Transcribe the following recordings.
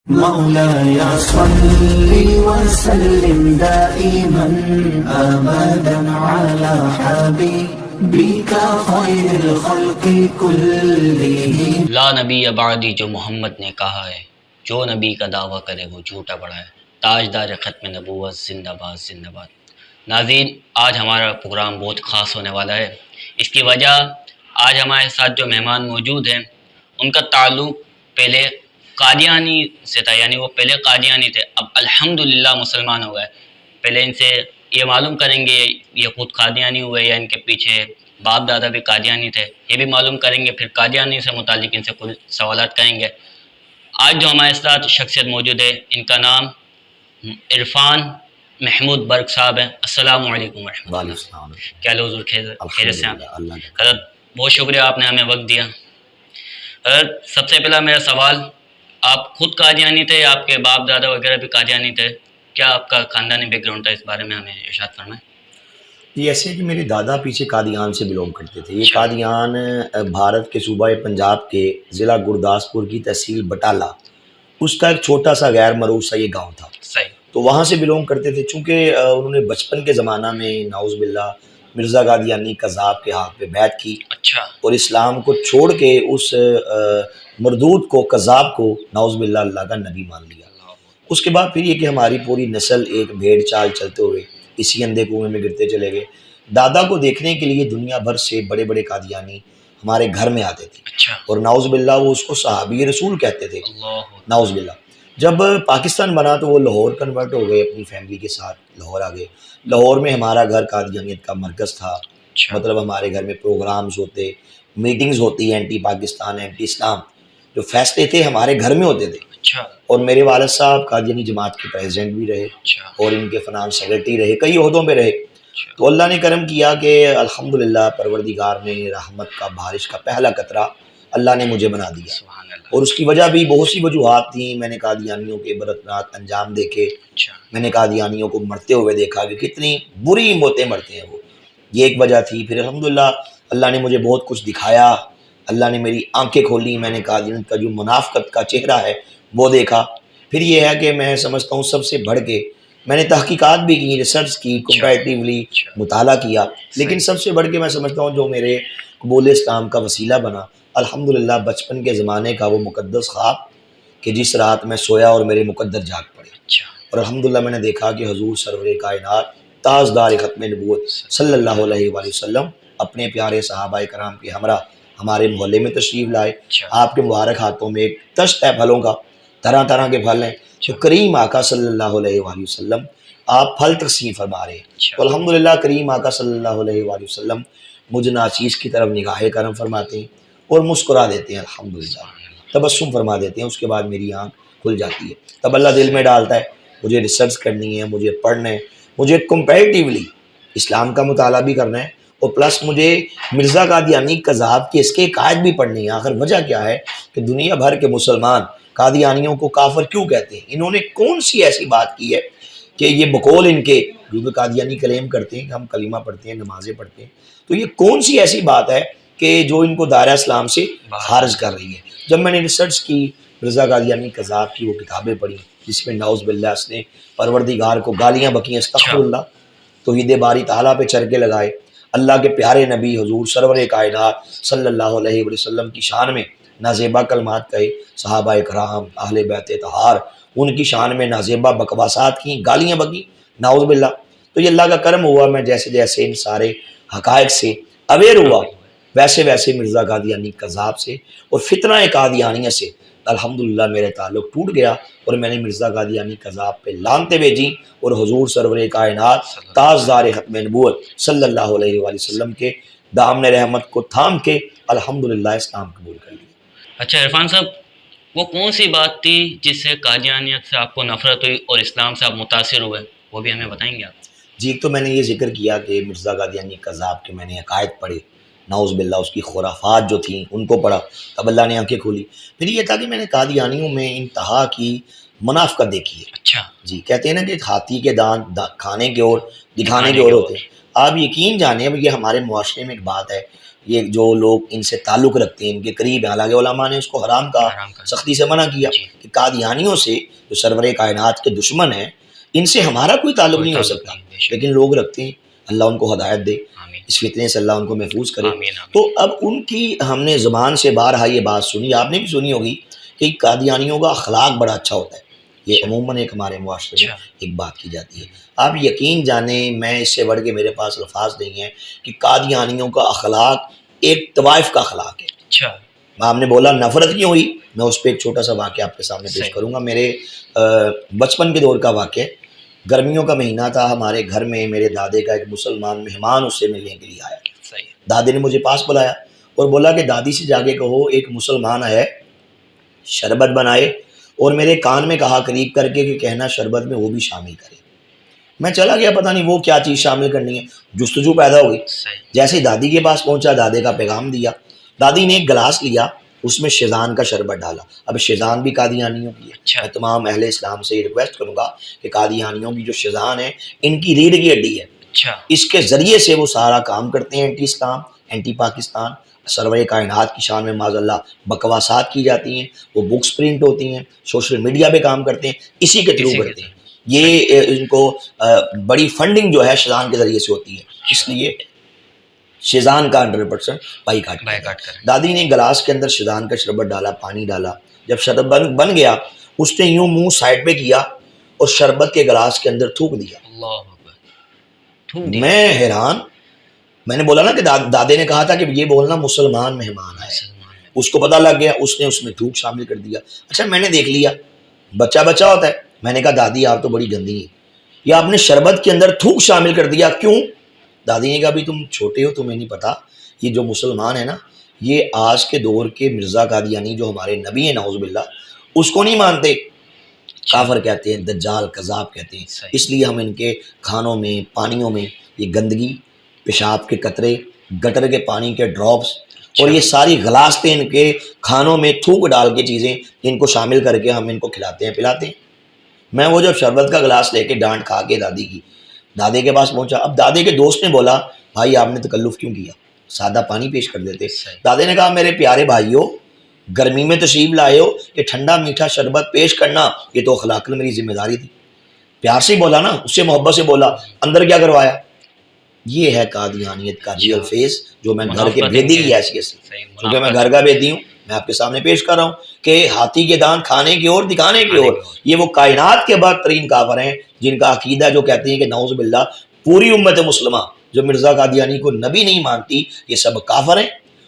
مولاي صل وسلم دائما أبدا على حبيبك خير الخلق كلهم. لا نبی بعدی جو محمد نے کہا ہے، جو نبی کا دعویٰ کرے وہ جھوٹا بڑا ہے. تاجدار ختم نبوت زندہ باد زندہ باد. ناظرین، آج ہمارا پروگرام بہت خاص ہونے والا ہے. اس کی وجہ آج ہمارے ساتھ جو مہمان موجود ہیں ان کا تعلق پہلے قادیانی سے تھا، یعنی وہ پہلے قادیانی تھے، اب الحمدللہ مسلمان ہو گئے. پہلے ان سے یہ معلوم کریں گے یہ خود قادیانی ہوئے یا ان کے پیچھے باپ دادا بھی قادیانی تھے، یہ بھی معلوم کریں گے. پھر قادیانی سے متعلق ان سے کچھ سوالات کریں گے. آج جو ہمارے ساتھ شخصیت موجود ہے ان کا نام عرفان محمود برق صاحب ہیں. السلام علیکم ورحمۃ اللہ. کیا حال حضور؟ خیریت سے ہیں؟ حضرت بہت شکریہ آپ نے ہمیں وقت دیا. حضرت سب سے پہلا میرا سوال، آپ خود قادیانی تھے یا آپ کے باپ دادا وغیرہ بھی قادیانی تھے؟ کیا آپ کا خاندانی بیک گراؤنڈ تھا؟ اس بارے میں ہمیں ارشاد فرمائیں. یہ ایسے ہے کہ میرے دادا پیچھے قادیان سے بلونگ کرتے تھے. یہ قادیان بھارت کے صوبہ پنجاب کے ضلع گرداسپور کی تحصیل بٹالہ، اس کا ایک چھوٹا سا غیر معروف سا یہ گاؤں تھا. صحیح. تو وہاں سے بلونگ کرتے تھے. چونکہ انہوں نے بچپن کے زمانہ میں نعوذ باللہ مرزا قادیانی قذاب کے ہاتھ پہ بیعت کی. اچھا. اور اسلام کو چھوڑ کے اس مردود کو قذاب کو نعوذ باللہ اللہ کا نبی مان لیا. اس کے بعد پھر یہ کہ ہماری پوری نسل ایک بھیڑ چال چلتے ہوئے اسی اندھے کنویں میں گرتے چلے گئے. دادا کو دیکھنے کے لیے دنیا بھر سے بڑے بڑے قادیانی ہمارے گھر میں آتے تھے. اچھا. اور نعوذ باللہ وہ اس کو صحابی رسول کہتے تھے. اللہ. نعوذ باللہ. جب پاکستان بنا تو وہ لاہور کنورٹ ہو گئے، اپنی فیملی کے ساتھ لاہور آ گئے. لاہور میں ہمارا گھر قادیانیت کا مرکز تھا. مطلب ہمارے گھر میں پروگرامز ہوتے، میٹنگز ہوتی، اینٹی پاکستان اینٹی اسلام جو فیصلے تھے ہمارے گھر میں ہوتے تھے. اچھا. اور میرے والد صاحب قادیانی جماعت کے پریزیڈنٹ بھی رہے اور ان کے فنانس سیکرٹری رہے، کئی عہدوں پہ رہے. تو اللہ نے کرم کیا کہ الحمدللہ پروردگار نے رحمت کا بارش کا پہلا قطرہ اللہ نے مجھے بنا دیا. اور اس کی وجہ بھی بہت سی وجوہات تھیں. میں نے قادیانیوں کے عبرتناک انجام دیکھے. میں نے قادیانیوں کو مرتے ہوئے دیکھا کہ کتنی بری موتیں مرتے ہیں وہ. یہ ایک وجہ تھی. پھر الحمدللہ اللہ نے مجھے بہت کچھ دکھایا، اللہ نے میری آنکھیں کھولی. میں نے قادیانیت کا جو منافقت کا چہرہ ہے وہ دیکھا. پھر یہ ہے کہ میں سمجھتا ہوں سب سے بڑھ کے میں نے تحقیقات بھی کی، ریسرچ کی، کمپیریٹیولی مطالعہ کیا. لیکن سب سے بڑھ کے میں سمجھتا ہوں جو میرے قبول اسلام کا وسیلہ بنا الحمدللہ بچپن کے زمانے کا وہ مقدس خواب کہ جس رات میں سویا اور میرے مقدر جاگ پڑے. اور الحمدللہ میں نے دیکھا کہ حضور سرور کائنات تاجدار ختم نبوت صلی اللہ علیہ وآلہ وسلم اپنے پیارے صحابہ کرام کے ہمراہ ہمارے محلے میں تشریف لائے. آپ کے مبارک ہاتھوں میں ایک تشت ہے پھلوں کا، طرح طرح کے پھل ہیں. جو کریم آقا صلی اللہ علیہ وآلہ وسلم آپ پھل تقسیم فرما رہے ہیں. تو الحمدللہ کریم آقا صلی اللہ علیہ وآلہ وسلم مجھ ناچیز کی طرف نگاہ کرم فرماتے ہیں اور مسکرا دیتے ہیں، الحمدللہ تبسم فرما دیتے ہیں. اس کے بعد میری آنکھ کھل جاتی ہے. تب اللہ دل میں ڈالتا ہے مجھے ریسرچ کرنی ہے، مجھے پڑھنا ہے، مجھے کمپیریٹیولی اسلام کا مطالعہ بھی کرنا ہے اور پلس مجھے مرزا قادیانی قذاب کے اس کے عقائد بھی پڑھنی ہے. آخر وجہ کیا ہے کہ دنیا بھر کے مسلمان قادیانیوں کو کافر کیوں کہتے ہیں؟ انہوں نے کون سی ایسی بات کی ہے کہ یہ بقول ان کے، کیونکہ قادیانی کلیم کرتے ہیں کہ ہم کلمہ پڑھتے ہیں، نمازیں پڑھتے ہیں، تو یہ کون سی ایسی بات ہے کہ جو ان کو دائرہ اسلام سے خارج کر رہی ہے؟ جب میں نے ریسرچ کی، مرزا قادیانی قذاب کی وہ کتابیں پڑھی جس میں نعوذ باللہ اس نے پروردگار کو گالیاں بکیں، استغفر اللہ، توحید باری تعالیٰ پہ چرکے لگائے، اللہ کے پیارے نبی حضور سرور کائنات صلی اللہ علیہ وسلم کی شان میں نازیبہ کلمات کہے، صحابہ اکرام اہل بیت طہار ان کی شان میں نازیبہ بکواسات کی، گالیاں بکی، نعوذ باللہ. تو یہ اللہ کا کرم ہوا، میں جیسے جیسے ان سارے حقائق سے اویئر ہوا ویسے ویسے مرزا قادیانی قذاب سے اور فتنہ قادیانیت سے الحمدللہ میرے تعلق ٹوٹ گیا. اور میں نے مرزا قادیانی قذاب پہ لعنتیں بھیجی اور حضور سرور کائنات تاجدار ختم نبوت صلی اللہ علیہ وآلہ وسلم کے دامن رحمت کو تھام کے الحمدللہ اسلام قبول کر لیا. اچھا عرفان صاحب، وہ کون سی بات تھی جس سے قادیانیت سے آپ کو نفرت ہوئی اور اسلام سے آپ متاثر ہوئے، وہ بھی ہمیں بتائیں گے آپ؟ جی، تو میں نے یہ ذکر کیا کہ مرزا قادیانی قذاب کے میں نے عقائد پڑھے، نعوذ باللہ اس کی خرافات جو تھیں ان کو پڑھا، تب اللہ نے آنکھیں کھولی. پھر یہ تھا کہ میں نے قادیانیوں میں انتہا کی منافقت دیکھی ہے. اچھا. جی، کہتے ہیں نا کہ ہاتھی کے دانت کھانے کے اور دکھانے کے اور ہوتے ہیں. آپ یقین جانیں، اب یہ ہمارے معاشرے میں ایک بات ہے، یہ جو لوگ ان سے تعلق رکھتے ہیں ان کے قریب ہیں، حالانکہ علماء نے اس کو حرام کا سختی سے منع کیا کہ قادیانیوں سے جو سرور کائنات کے دشمن ہیں ان سے ہمارا کوئی تعلق نہیں ہو سکتا، لیکن لوگ رکھتے ہیں۔ اللہ ان کو ہدایت دے، اس فتنے سے اللہ ان کو محفوظ کرے۔ تو اب ان کی ہم نے زبان سے بارہا یہ بات سنی، آپ نے بھی سنی ہوگی کہ قادیانیوں کا اخلاق بڑا اچھا ہوتا ہے، یہ عموماً ایک ہمارے معاشرے میں ایک بات کی جاتی ہے۔ آپ یقین جانیں، میں اس سے بڑھ کے میرے پاس الفاظ نہیں ہیں کہ قادیانیوں کا اخلاق ایک طوائف کا اخلاق ہے۔ آپ نے بولا نفرت کیوں ہوئی، میں اس پہ ایک چھوٹا سا واقعہ آپ کے سامنے پیش کروں گا۔ میرے بچپن کے دور کا واقعہ، گرمیوں کا مہینہ تھا، ہمارے گھر میں میرے دادے کا ایک مسلمان مہمان اس سے ملنے کے لیے آیا۔ دادے نے مجھے پاس بلایا اور بولا کہ دادی سے جا کے کہو ایک مسلمان ہے، شربت بنائے اور میرے کان میں کہا قریب کر کے کہ کہنا شربت میں وہ بھی شامل کرے۔ میں چلا گیا، پتہ نہیں وہ کیا چیز شامل کرنی ہے، جستجو پیدا ہو گئی۔ جیسے دادی کے پاس پہنچا، دادے کا پیغام دیا، دادی نے ایک گلاس لیا، اس میں شیزان کا شربت ڈالا۔ اب شیزان بھی قادیانیوں کی ہے، میں تمام اہل اسلام سے ریکویسٹ کروں گا کہ قادیانیوں کی جو شیزان ہے ان کی ریڑھ کی ہڈی ہے، اس کے ذریعے سے وہ سارا کام کرتے ہیں، اینٹی اسلام، اینٹی پاکستان، سرور کائنات کی شان میں معاذ اللہ بکواسات کی جاتی ہیں، وہ بکس پرنٹ ہوتی ہیں، سوشل میڈیا پہ کام کرتے ہیں، اسی کے تھرو کرتے ہیں۔ یہ ان کو بڑی فنڈنگ جو ہے شیزان کے ذریعے سے ہوتی ہے، اس لیے شیزان کا 100% بائیکاٹ کریں۔ دادی نے گلاس کے اندر شیزان کا شربت ڈالا، پانی ڈالا، جب شربت بن گیا اس نے یوں منہ سائڈ پہ کیا اور شربت کے گلاس کے اندر تھوک دیا۔ میں حیران، میں نے بولا نا کہ دادے نے کہا تھا کہ یہ بولنا مسلمان مہمان آئے، اس کو پتہ لگ گیا، اس نے اس میں تھوک شامل کر دیا۔ اچھا میں نے دیکھ لیا، بچہ ہوتا ہے، میں نے کہا دادی آپ تو بڑی گندی ہیں، یہ آپ نے شربت کے اندر تھوک شامل کر دیا، کیوں؟ دادی نے کہا بھی تم چھوٹے ہو، تمہیں نہیں پتا، یہ جو مسلمان ہے نا یہ آج کے دور کے مرزا قادیانی جو ہمارے نبی ہیں نعوذ باللہ، اس کو نہیں مانتے، کافر کہتے ہیں، دجال کذاب کہتے ہیں، اس لیے ہم ان کے کھانوں میں پانیوں میں یہ گندگی، پیشاب کے قطرے، گٹر کے پانی کے ڈراپس اور یہ ساری غلاستیں ان کے کھانوں میں تھوک ڈال کے چیزیں ان کو شامل کر کے ہم ان کو کھلاتے ہیں پلاتے ہیں۔ میں وہ جب شربت کا گلاس لے کے ڈانٹ کھا کے دادے کے پاس پہنچا، اب دادے کے دوست نے بولا بھائی آپ نے تکلف کیوں کیا، سادہ پانی پیش کر دیتے۔ دادے نے کہا میرے پیارے بھائیو، گرمی میں تشریف لائے ہو کہ ٹھنڈا میٹھا شربت پیش کرنا یہ تو اخلاقاً میری ذمہ داری تھی۔ پیار سے بولا نا، اس سے محبت سے بولا، اندر کیا کروایا۔ یہ ہے قادیانیت کا ریئل فیس جو میں گھر کے بھیدی کی حیثیت سے، کیونکہ میں گھر کا بھیدی ہوں، میں آپ کے سامنے پیش کر رہا ہوں کہ ہاتھی کے دانت کھانے کی اور دکھانے کی اور، یہ وہ کائنات کے بدترین کافر ہیں جن کا عقیدہ جو کہتے ہیں کہ نعوذ باللہ پوری امت مسلمہ جو مرزا قادیانی کو نبی نہیں مانتی، یہ سب کافر ہیں،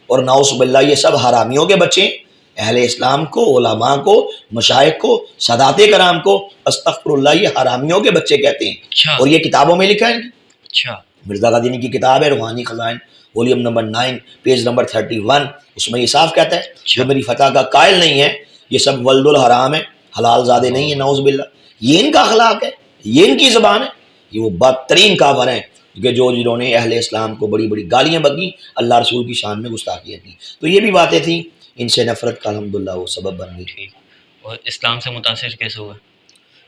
اور نعوذ باللہ یہ سب حرامیوں کے بچے ہیں۔ اہل اسلام کو، علماء کو، مشائخ کو، سادات کرام کو استغفر اللہ یہ حرامیوں کے بچے کہتے ہیں، اور یہ کتابوں میں لکھا ہے۔ مرزا قادیانی کی کتاب ہے روحانی خزائن، ولیوم نمبر 9 پیج نمبر 31، اس میں یہ صاف کہتا ہے جو میری فتح کا قائل نہیں ہے یہ سب ولد الحرام ہے، حلال زادے نہیں ہیں نعوذ باللہ، یہ ان کا اخلاق ہے، یہ ان کی زبان ہے، یہ وہ بدترین کافر ہیں کہ جنہوں نے اہل اسلام کو بڑی بڑی گالیاں بکی، اللہ رسول کی شان میں گستاخیاں کی۔ تو یہ بھی باتیں تھیں، ان سے نفرت کا الحمدللہ وہ سبب بن گئی۔ اور اسلام سے متاثر کیسے ہوا؟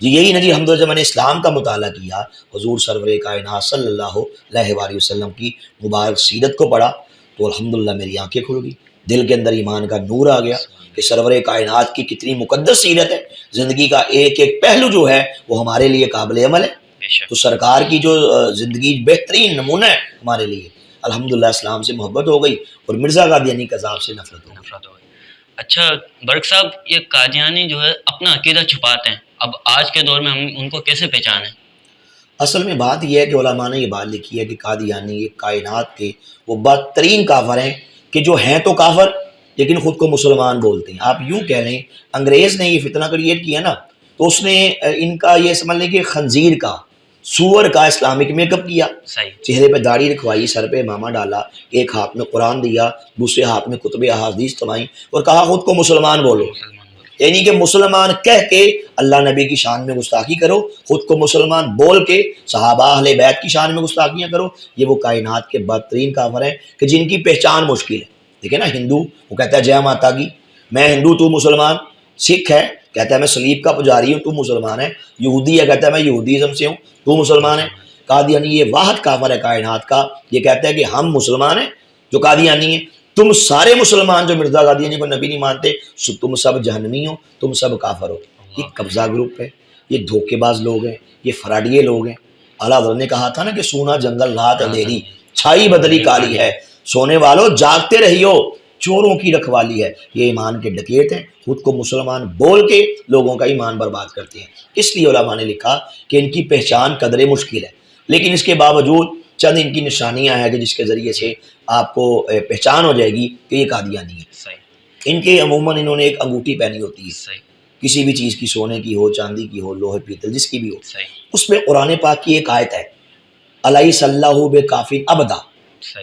جی یہی نا جی، الحمدللہ جب میں نے اسلام کا مطالعہ کیا، حضور سرور کائنات صلی اللہ علیہ وآلہ وسلم کی مبارک سیرت کو پڑھا تو الحمدللہ میری آنکھیں کھل گئی، دل کے اندر ایمان کا نور آ گیا کہ سرور کائنات کی کتنی مقدس سیرت ہے، زندگی کا ایک ایک پہلو جو ہے وہ ہمارے لیے قابل عمل ہے۔ تو سرکار کی جو زندگی بہترین نمونہ ہے ہمارے لیے، الحمدللہ اسلام سے محبت ہو گئی اور مرزا قادیانی کذاب سے نفرت ہو گئی۔ اچھا برق صاحب، یہ قادیانی جو ہے اپنا عقیدہ چھپاتے ہیں، اب آج کے دور میں ہم ان کو کیسے پہچانیں؟ اصل میں بات یہ ہے کہ علماء نے یہ بات لکھی ہے کہ قادیانی یہ کائنات کے وہ بدترین کافر ہیں کہ جو ہیں تو کافر لیکن خود کو مسلمان بولتے ہیں۔ آپ یوں کہہ لیں انگریز نے یہ فتنہ کریٹ کیا نا تو اس نے ان کا یہ سمجھ لیں کہ خنزیر کا، سور کا اسلامک میک اپ کیا، چہرے پہ داڑھی رکھوائی، سر پہ امامہ ڈالا، ایک ہاتھ میں قرآن دیا، دوسرے ہاتھ میں کتب احادیث تھمائیں اور کہا خود کو مسلمان بولو، یعنی کہ مسلمان کہہ کے اللہ نبی کی شان میں گستاخی کرو، خود کو مسلمان بول کے صحابہ اہل بیت کی شان میں گستاخیاں کرو۔ یہ وہ کائنات کے بدترین کافر ہیں کہ جن کی پہچان مشکل ہے۔ دیکھیں نا ہندو وہ کہتا ہے جے ماتا کی، میں ہندو تو مسلمان، سکھ ہے کہتا ہے میں سلیب کا پجاری ہوں تو مسلمان ہے، یہودی ہے کہتا ہے میں یہودیزم سے ہوں تو مسلمان ہے۔ قادیانی یہ واحد کافر ہے کائنات کا، یہ کہتا ہے کہ ہم مسلمان ہیں جو قادیانی ہیں، تم سارے مسلمان جو مرزا قادیانی کو نبی نہیں مانتے، تم سب جہنمی ہو، تم سب کافر ہو۔ یہ قبضہ گروپ ہے، یہ دھوکے باز لوگ ہیں، یہ فراڈیے لوگ ہیں۔ اعلیٰ حضرت نے کہا تھا نا کہ سونا جنگل رات اندھیری، چھائی بدلی کالی ہے، سونے والوں جاگتے رہیو، چوروں کی رکھوالی ہے۔ یہ ایمان کے ڈکیت ہیں، خود کو مسلمان بول کے لوگوں کا ایمان برباد کرتے ہیں۔ اس لیے علماء نے لکھا کہ ان کی پہچان قدرے مشکل ہے، لیکن اس کے باوجود چند ان کی نشانیاں ہیں کہ جس کے ذریعے سے آپ کو پہچان ہو جائے گی کہ یہ قادیانی ہے۔ ان کے عموماً انہوں نے ایک انگوٹھی پہنی ہوتی ہے، کسی بھی چیز کی، سونے کی ہو، چاندی کی ہو، لوہے پیتل جس کی بھی ہو، اس میں قرآن پاک کی ایک آیت ہے، الیس اللہ بکافٍ عبدا۔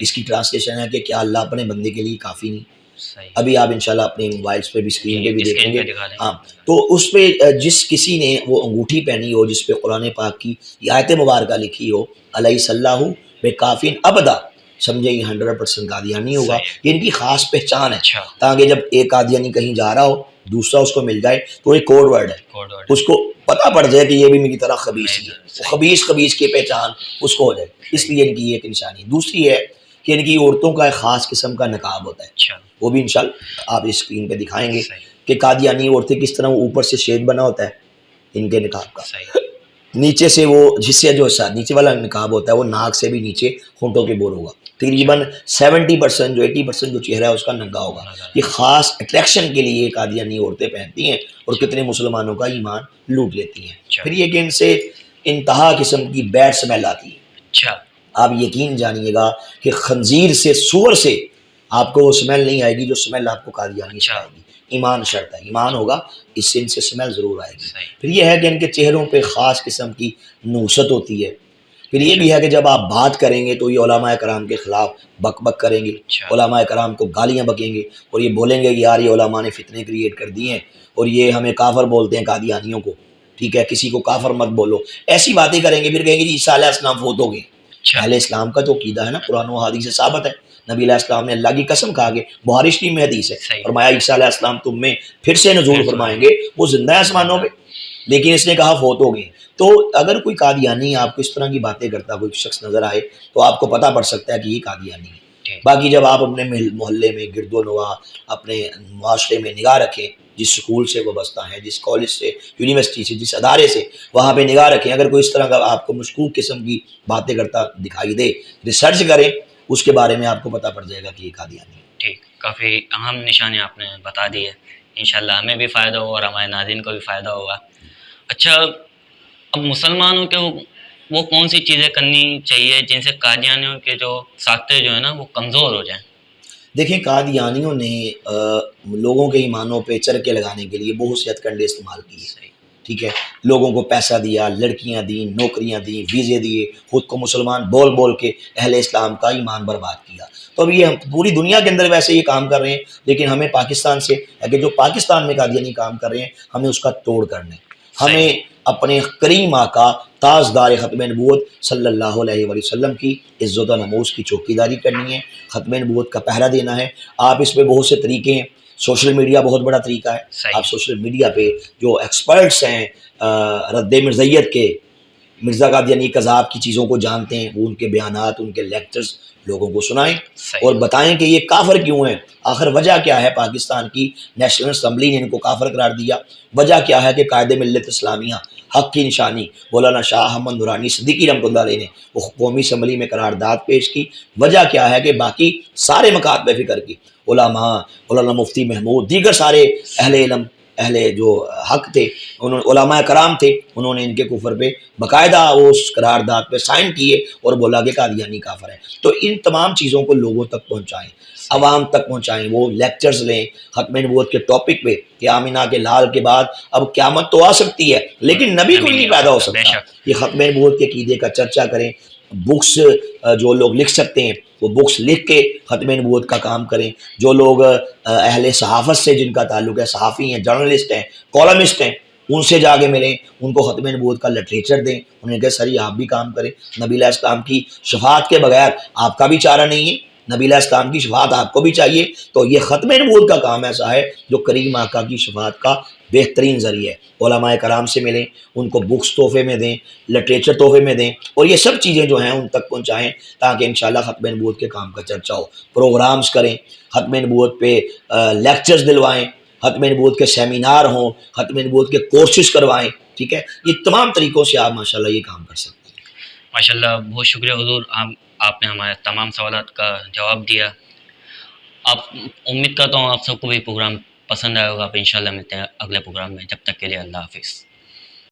اس کی ٹرانسلیشن ہے کہ کیا اللہ اپنے بندے کے لیے کافی نہیں؟ ابھی آپ انشاءاللہ اپنے موبائلز پہ بھی اسکرین پہ بھی دیکھیں گے۔ ہاں، تو اس پہ جس کسی نے وہ انگوٹھی پہنی ہو جس پہ قرآن پاک کی یہ آیت مبارکہ لکھی ہو، الیس اللہ بکافٍ عبدا، سمجھے یہ 100% قادیانی ہوگا۔ یہ ان کی خاص پہچان ہے، تاکہ جب ایک قادیانی کہیں جا رہا ہو دوسرا اس کو مل جائے تو ایک کوڈ ورڈ ہے، اس کو پتہ پڑ جائے کہ یہ بھی میری طرح خبیث ہی ہے، خبیث کی پہچان اس کو ہو جائے۔ اس لیے ان کی ایک نشانی۔ دوسری ہے کہ ان کی عورتوں کا ایک خاص قسم کا نقاب ہوتا ہے، وہ بھی انشاءاللہ آپ اسکرین پہ دکھائیں گے کہ قادیانی عورتیں کس طرح، وہ اوپر سے شیڈ بنا ہوتا ہے ان کے نقاب کا، نیچے سے وہ جسے جو نیچے والا نقاب ہوتا ہے وہ ناک سے بھی نیچے ہونٹوں کے بور ہوگا، تقریباً 70% جو 80% جو چہرہ ہے اس کا ننگا ہوگا۔ یہ خاص اٹریکشن کے لیے قادیانی عورتیں پہنتی ہیں اور کتنے مسلمانوں کا ایمان لوٹ لیتی ہیں۔ پھر یہ کہ ان سے انتہا قسم کی بیڈ سمیل آتی ہے۔ آپ یقین جانیے گا کہ خنزیر سے، سور سے آپ کو وہ سمیل نہیں آئے گی جو سمیل آپ کو قادیانی سے آئے گی۔ ایمان شرط ہے، ایمان ہوگا اس سے ان سے سمیل ضرور آئے گی۔ پھر یہ ہے کہ ان کے چہروں پہ خاص قسم کی نوست ہوتی ہے۔ پھر یہ بھی ہے کہ جب آپ بات کریں گے تو یہ علماء کرام کے خلاف بک بک کریں گے، علماء کرام کو گالیاں بکیں گے اور یہ بولیں گے کہ یار یہ علماء نے فتنے کریٹ کر دیے ہیں اور یہ ہمیں کافر بولتے ہیں قادیانیوں کو، ٹھیک ہے، کسی کو کافر مت بولو، ایسی باتیں کریں گے۔ پھر کہیں گے جی عیسیٰ علیہ السلام فوت ہو گئے۔ اہل اسلام کا تو عقیدہ ہے نا، قرآن و حدیث سے ثابت ہے، نبی علیہ السلام نے اللہ کی قسم کہا کہ بخاری شریف میں حدیث ہے، فرمایا عیسیٰ علیہ السلام تم میں پھر سے نزول فرمائیں گے، وہ زندہ ہے آسمانوں پہ، لیکن اس نے کہا فوت ہو گئے۔ تو اگر کوئی قادیانی آپ کو اس طرح کی باتیں کرتا کوئی شخص نظر آئے تو آپ کو پتہ پڑ سکتا ہے کہ یہ قادیانی ہے۔ باقی جب آپ اپنے محلے میں گرد و نواح اپنے معاشرے میں نگاہ رکھیں، جس سکول سے وابستہ ہیں، جس کالج سے، یونیورسٹی سے، جس ادارے سے، وہاں پہ نگاہ رکھیں، اگر کوئی اس طرح کا آپ کو مشکوک قسم کی باتیں کرتا دکھائی دے، ریسرچ کریں، اس کے بارے میں آپ کو پتہ پڑ جائے گا کہ یہ قادیانی ہے۔ ٹھیک، کافی اہم نشانی آپ نے بتا دی ہے، انشاءاللہ ہمیں بھی فائدہ ہوگا اور ہمارے ناظرین کو بھی فائدہ ہوگا۔ اچھا، اب مسلمانوں کے وہ کون سی چیزیں کرنی چاہیے جن سے قادیانیوں کے جو ساختیں جو ہیں نا وہ کمزور ہو جائیں؟ دیکھیں، قادیانیوں نے لوگوں کے ایمانوں پہ چرکے لگانے کے لیے بہت سے ہتھ کنڈے استعمال کیے، ٹھیک ہے، لوگوں کو پیسہ دیا، لڑکیاں دیں، نوکریاں دیں، ویزے دیے، خود کو مسلمان بول بول کے اہل اسلام کا ایمان برباد کیا۔ تو اب یہ پوری دنیا کے اندر ویسے یہ کام کر رہے ہیں، لیکن ہمیں پاکستان سے، اگر جو پاکستان میں قادیانی کام کر رہے ہیں، ہمیں اس کا توڑ کرنا ہے۔ ہمیں اپنے کریم آقا تاجدار ختم نبوت صلی اللہ علیہ وآلہ وسلم کی عزت و نموز کی چوکیداری کرنی ہے، ختم نبوت کا پہرا دینا ہے۔ آپ اس پہ بہت سے طریقے ہیں، سوشل میڈیا بہت بڑا طریقہ ہے۔ آپ سوشل میڈیا پہ جو ایکسپرٹس ہیں رد مرزیت کے، مرزا قادیانی کذاب کی چیزوں کو جانتے ہیں، وہ ان کے بیانات، ان کے لیکچرز لوگوں کو سنائیں اور بتائیں کہ یہ کافر کیوں ہیں، آخر وجہ کیا ہے۔ پاکستان کی نیشنل اسمبلی نے ان کو کافر قرار دیا، وجہ کیا ہے کہ قائد ملت اسلامیہ حق کی نشانی مولانا شاہ احمد نورانی صدیقی رحمۃ اللہ علیہ نے وہ قومی اسمبلی میں قرارداد پیش کی، وجہ کیا ہے کہ باقی سارے مکاتب فکر کی علماء، مولانا مفتی محمود، دیگر سارے اہل علم، اہل جو حق تھے، انہوں علماء کرام تھے، انہوں نے ان کے کفر پہ باقاعدہ اس قرارداد پہ سائن کیے اور بولا کہ قادیانی کافر ہے۔ تو ان تمام چیزوں کو لوگوں تک پہنچائیں، عوام تک پہنچائیں، وہ لیکچرز لیں ختم نبوت کے ٹاپک پہ کہ آمینہ کے لال کے بعد اب قیامت تو آ سکتی ہے لیکن نبی کوئی نہیں پیدا ہو سکتا۔ یہ ختم نبوت کے عقیدے کا چرچا کریں، بکس جو لوگ لکھ سکتے ہیں وہ بکس لکھ کے ختم نبوت کا کام کریں۔ جو لوگ اہل صحافت سے جن کا تعلق ہے، صحافی ہیں، جرنلسٹ ہیں، کالمسٹ ہیں، ان سے جا کے ملیں، ان کو ختم نبوت کا لٹریچر دیں، انہیں کہے سر یہ آپ بھی کام کریں، نبی علیہ السلام کی شفاعت کے بغیر آپ کا بھی چارہ نہیں ہے۔ نبی علیہ السلام کی شفاعت آپ کو بھی چاہیے، تو یہ ختم نبوت کا کام ایسا ہے جو کریم آقا کی شفاعت کا بہترین ذریعہ ہے۔ علماء کرام سے ملیں، ان کو بکس تحفے میں دیں، لٹریچر تحفے میں دیں، اور یہ سب چیزیں جو ہیں ان تک پہنچائیں تاکہ انشاءاللہ ختم نبوت کے کام کا چرچا ہو۔ پروگرامز کریں، ختم نبوت پہ لیکچرز دلوائیں، ختم نبوت کے سیمینار ہوں، ختم نبوت کے کورسز کروائیں، ٹھیک ہے، یہ تمام طریقوں سے آپ ماشاءاللہ یہ کام کر سکتے ہیں۔ ماشاءاللہ بہت شکریہ حضور، آپ نے ہمارے تمام سوالات کا جواب دیا۔ آپ امید کرتا ہوں آپ سب کو بھی پروگرام پسند آئے ہوگا۔ آپ انشاءاللہ ملتے ہیں اگلے پروگرام میں، جب تک کے لیے اللہ حافظ۔